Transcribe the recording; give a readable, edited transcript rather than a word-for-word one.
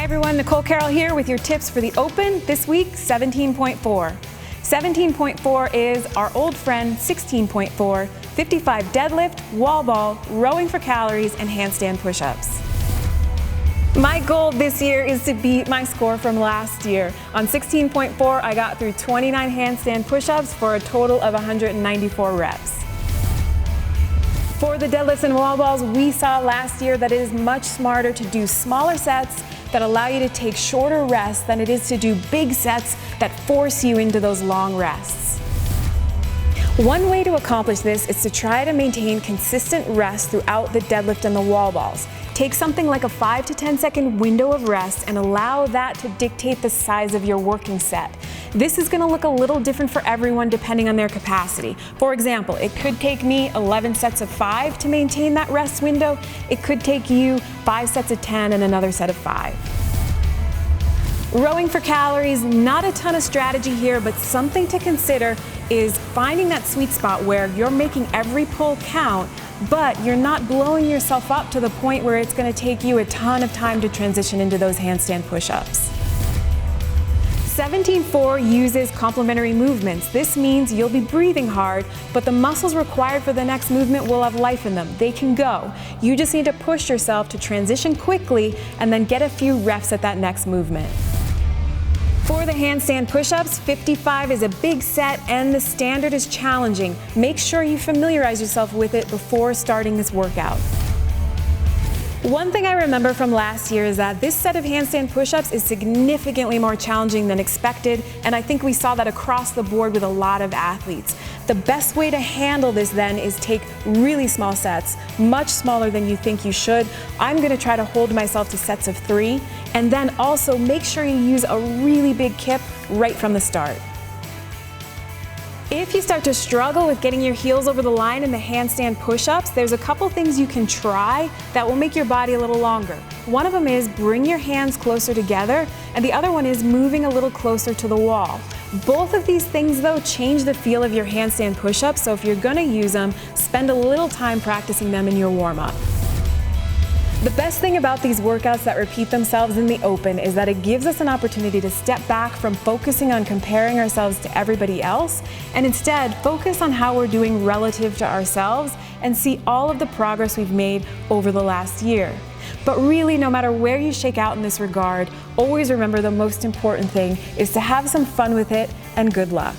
everyone, Nicole Carroll here with your tips for the open. This week, 17.4. 17.4 is our old friend 16.4, 55 deadlift, wall ball, rowing for calories, and handstand push-ups. My goal this year is to beat my score from last year. On 16.4, I got through 29 handstand push-ups for a total of 194 reps. For the deadlifts and wall balls, we saw last year that it is much smarter to do smaller sets that allow you to take shorter rests than it is to do big sets that force you into those long rests. One way to accomplish this is to try to maintain consistent rest throughout the deadlift and the wall balls. Take something like a 5 to 10 second window of rest and allow that to dictate the size of your working set. This is going to look a little different for everyone depending on their capacity. For example, it could take me 11 sets of 5 to maintain that rest window. It could take you 5 sets of 10 and another set of 5. Rowing for calories, not a ton of strategy here, but something to consider is finding that sweet spot where you're making every pull count, but you're not blowing yourself up to the point where it's going to take you a ton of time to transition into those handstand push-ups. 17.4 uses complementary movements. This means you'll be breathing hard, but the muscles required for the next movement will have life in them. They can go. You just need to push yourself to transition quickly and then get a few reps at that next movement. For the handstand push-ups, 55 is a big set and the standard is challenging. Make sure you familiarize yourself with it before starting this workout. One thing I remember from last year is that this set of handstand push-ups is significantly more challenging than expected, and I think we saw that across the board with a lot of athletes. The best way to handle this then is take really small sets, much smaller than you think you should. I'm going to try to hold myself to sets of 3, and then also make sure you use a really big kip right from the start. If you start to struggle with getting your heels over the line in the handstand push-ups, there's a couple things you can try that will make your body a little longer. One of them is bring your hands closer together, and the other one is moving a little closer to the wall. Both of these things, though, change the feel of your handstand push-ups, so if you're going to use them, spend a little time practicing them in your warm-up. The best thing about these workouts that repeat themselves in the open is that it gives us an opportunity to step back from focusing on comparing ourselves to everybody else and instead focus on how we're doing relative to ourselves and see all of the progress we've made over the last year. But really, no matter where you shake out in this regard, always remember the most important thing is to have some fun with it and good luck.